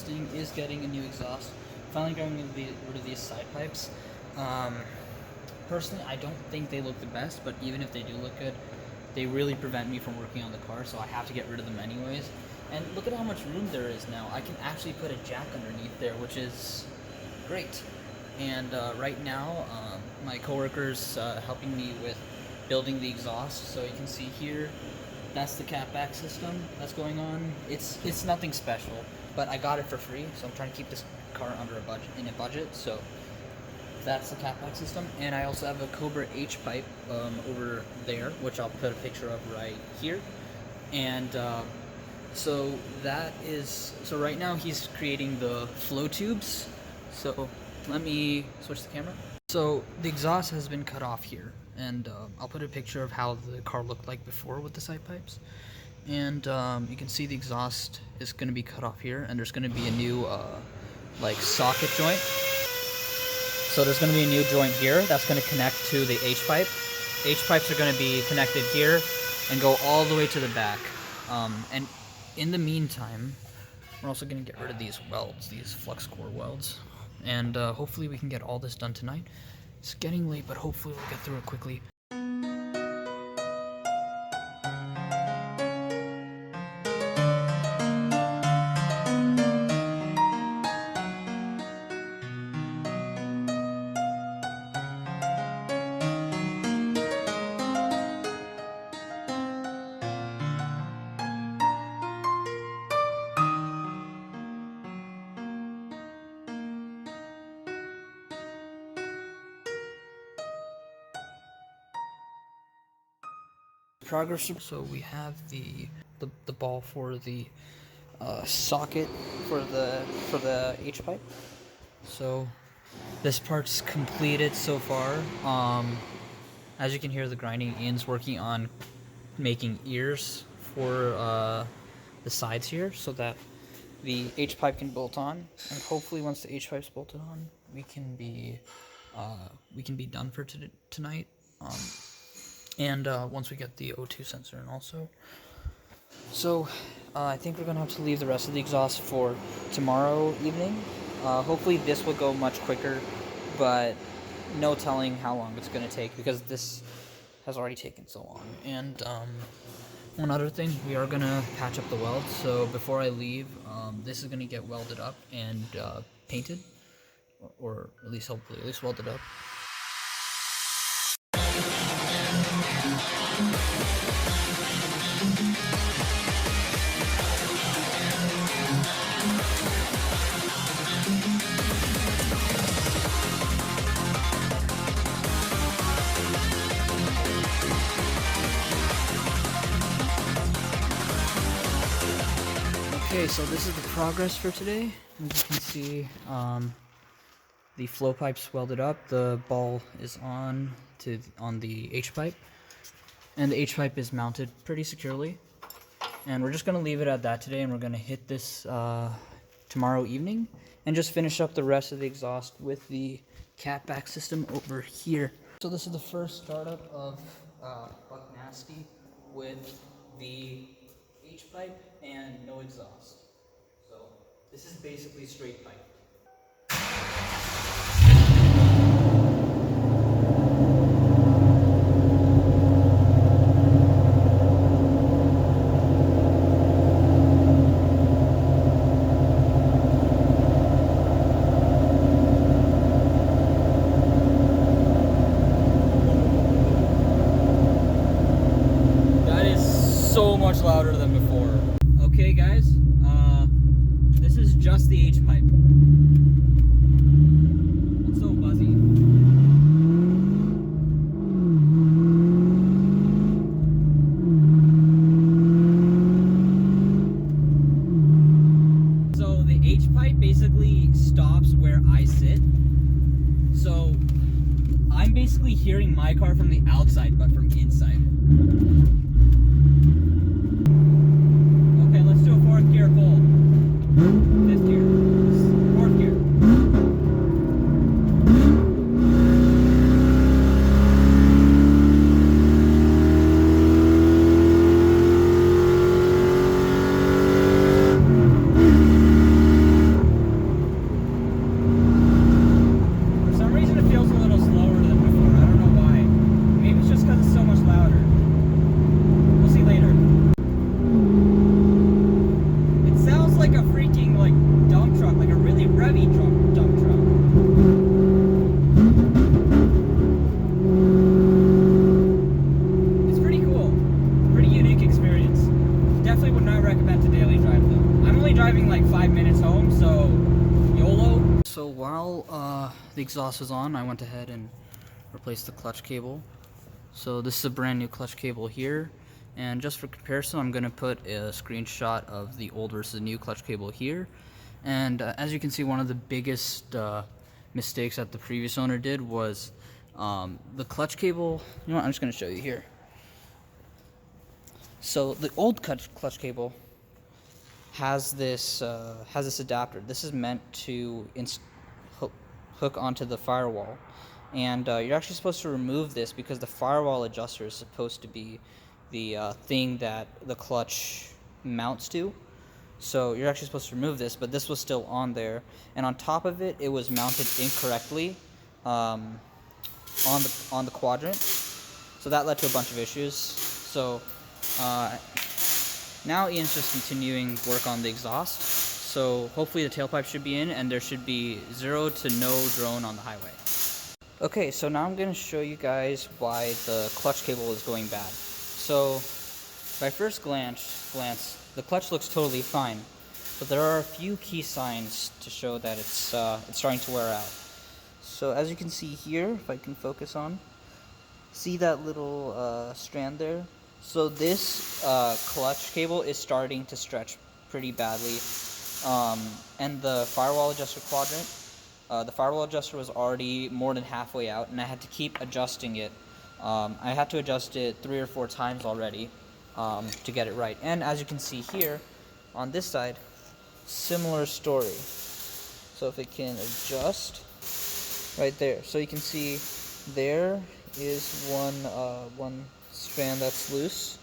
Mustang is getting a new exhaust. Finally going rid of these side pipes. Personally, I don't think they look the best, but even if they do look good, they really prevent me from working on the car, so I have to get rid of them anyways. And look at how much room there is now. I can actually put a jack underneath there, which is great. And right now, my coworker's helping me with building the exhaust. So you can see here, that's the catback system that's going on. It's nothing special, but I got it for free, so I'm trying to keep this car under in a budget. So that's the catback system, and I also have a Cobra H pipe over there, which I'll put a picture of right here. And so right now he's creating the flow tubes. So let me switch the camera. So the exhaust has been cut off here, and I'll put a picture of how the car looked like before with the side pipes. And you can see the exhaust is going to be cut off here, and there's going to be a new like socket joint. So there's going to be a new joint here that's going to connect to the H pipe. H pipes are going to be connected here and go all the way to the back. And in the meantime, we're also going to get rid of these welds, these flux core welds. And hopefully we can get all this done tonight. It's getting late, but hopefully we'll get through it quickly. Progress. So we have the ball for the socket for the H pipe. So this part's completed so far. As you can hear, the grinding, Ian's working on making ears for the sides here, so that the H pipe can bolt on. And hopefully, once the H pipe's bolted on, we can be done for tonight. And once we get the O2 sensor in also. So I think we're going to have to leave the rest of the exhaust for tomorrow evening. Hopefully this will go much quicker, but no telling how long it's going to take, because this has already taken so long. And one other thing, we are going to patch up the welds. So before I leave, this is going to get welded up and painted, or at least hopefully welded up. Okay, so this is the progress for today. As you can see, the flow pipe's welded up. The ball is on the H pipe, and the H pipe is mounted pretty securely. And we're just gonna leave it at that today, and we're gonna hit this tomorrow evening, and just finish up the rest of the exhaust with the catback system over here. So this is the first startup of Buc Nasty with the H pipe and no exhaust. So this is basically straight pipe. So much louder than before. Okay guys, this is just the H pipe. It's so buzzy. So the H pipe basically stops where I sit. So I'm basically hearing my car from the outside, but from inside. the exhaust was on, I went ahead and replaced the clutch cable. So this is a brand new clutch cable here, and just for comparison, I'm going to put a screenshot of the old versus new clutch cable here. And as you can see, one of the biggest mistakes that the previous owner did was the clutch cable. You know what, I'm just going to show you here. So the old clutch cable has this adapter. This is meant to hook onto the firewall, and you're actually supposed to remove this because the firewall adjuster is supposed to be the thing that the clutch mounts to. So you're actually supposed to remove this, but this was still on there, and on top of it, it was mounted incorrectly on the quadrant. So that led to a bunch of issues. So now Ian's just continuing work on the exhaust. So hopefully the tailpipe should be in, and there should be 0 to no drone on the highway. Okay, so now I'm going to show you guys why the clutch cable is going bad. So by first glance, the clutch looks totally fine, but there are a few key signs to show that it's starting to wear out. So as you can see here, if I can focus on, see that little strand there? So this clutch cable is starting to stretch pretty badly, and the firewall adjuster quadrant, the firewall adjuster was already more than halfway out, and I had to keep adjusting it. I had to adjust it 3 or 4 times already to get it right. And as you can see here, on this side, similar story. So if it can adjust, right there. So you can see there is one strand that's loose,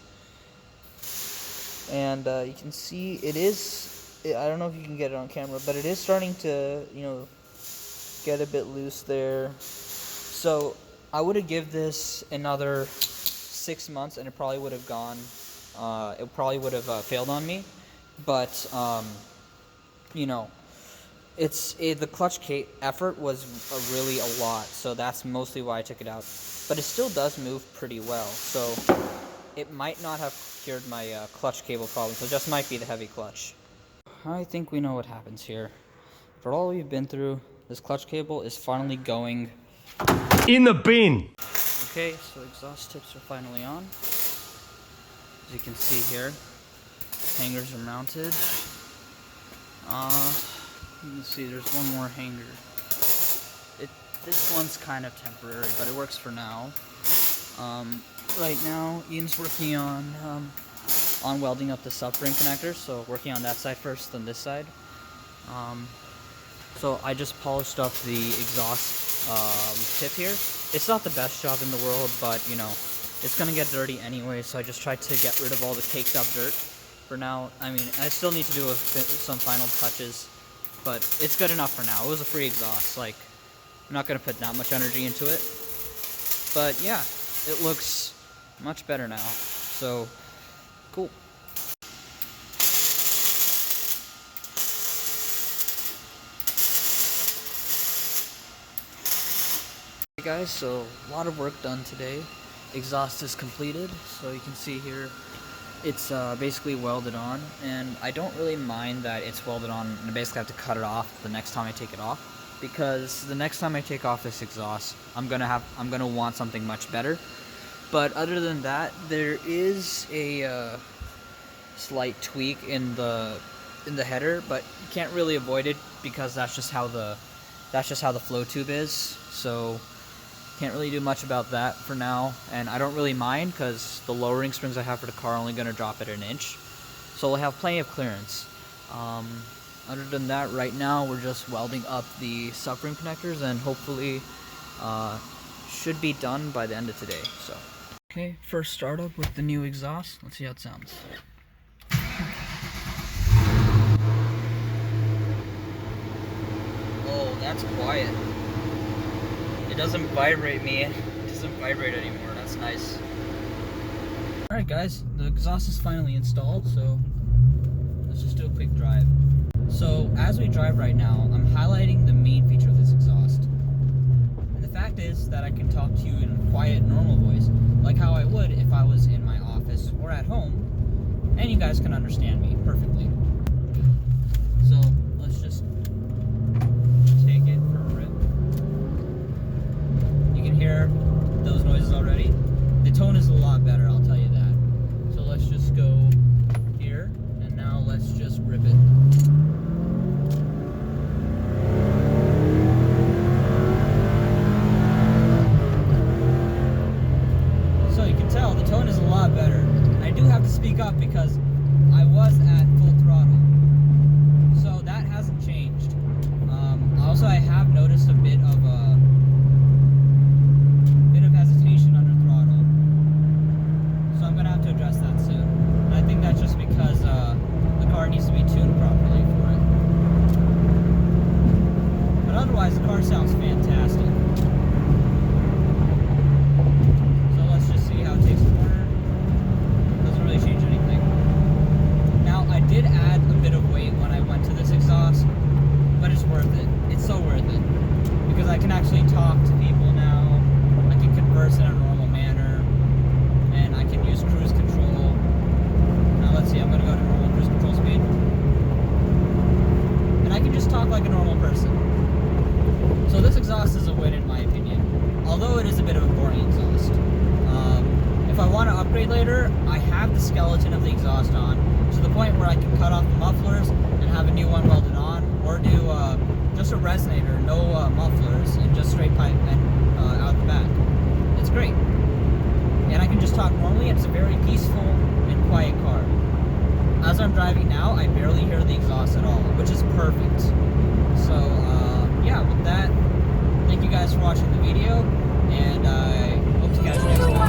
and you can see it is, I don't know if you can get it on camera, but it is starting to, you know, get a bit loose there. So I would have given this another 6 months and it probably would have gone, it probably would have failed on me, but you know, the clutch effort was really a lot, so that's mostly why I took it out. But it still does move pretty well, so it might not have cured my clutch cable problem, so it just might be the heavy clutch. I think we know what happens here. For all we've been through, this clutch cable is finally going in the bin. Okay, so exhaust tips are finally on. As you can see here, hangers are mounted. You can see there's one more hanger. This one's kind of temporary, but it works for now. Right now, Ian's working on welding up the subframe connectors, so working on that side first, then this side. So I just polished up the exhaust tip here. It's not the best job in the world, but you know, it's gonna get dirty anyway, so I just tried to get rid of all the caked up dirt for now. I mean, I still need to do some final touches, but it's good enough for now. It was a free exhaust, like, I'm not gonna put that much energy into it. But yeah, it looks much better now, so cool. Hey guys, so a lot of work done today. Exhaust is completed, so you can see here it's basically welded on, and I don't really mind that it's welded on, and I basically have to cut it off the next time I take it off, because the next time I take off this exhaust, I'm gonna want something much better. But other than that, there is a slight tweak in the header, but you can't really avoid it because that's just how the flow tube is. So can't really do much about that for now, and I don't really mind because the lowering springs I have for the car are only going to drop at 1 inch, so we'll have plenty of clearance. Other than that, right now we're just welding up the subframe connectors, and hopefully should be done by the end of today. So okay, first startup with the new exhaust. Let's see how it sounds. Oh, that's quiet. It doesn't vibrate me. It doesn't vibrate anymore. That's nice. Alright guys, the exhaust is finally installed, so let's just do a quick drive. So as we drive right now, I'm highlighting the main feature of this exhaust. And the fact is that I can talk to you in a quiet, normal voice, like how I would if I was in my office or at home, and you guys can understand me perfectly. So let's just take it for a rip. speak up because I was at full throttle. So that hasn't changed. Also, I have noticed a bit of hesitation under throttle. So I'm gonna have to address that soon. And I think that's just because the car needs to be tuned properly for it. But otherwise, the car sounds fantastic. So let's just see how it takes the corner. Doesn't really change anything. Now, I did add a bit of weight when I went to this exhaust, but it's worth it. It's so worth it. Because I can actually talk to people now. I can converse in a normal manner. And I can use cruise control. Now let's see, I'm going to go to normal cruise control speed. And I can just talk like a normal person. So this exhaust is a win in my opinion. Although it is a bit of a boring exhaust. If I want to upgrade later, I have the skeleton of the exhaust on, to the point where I can cut off the mufflers and have a new one welded on, or do just a resonator, no mufflers, and just straight pipe and out the back. It's great. And I can just talk normally, and it's a very peaceful and quiet car. As I'm driving now, I barely hear the exhaust at all, which is perfect. So, yeah, with that, thank you guys for watching the video, and I hope to catch you next time.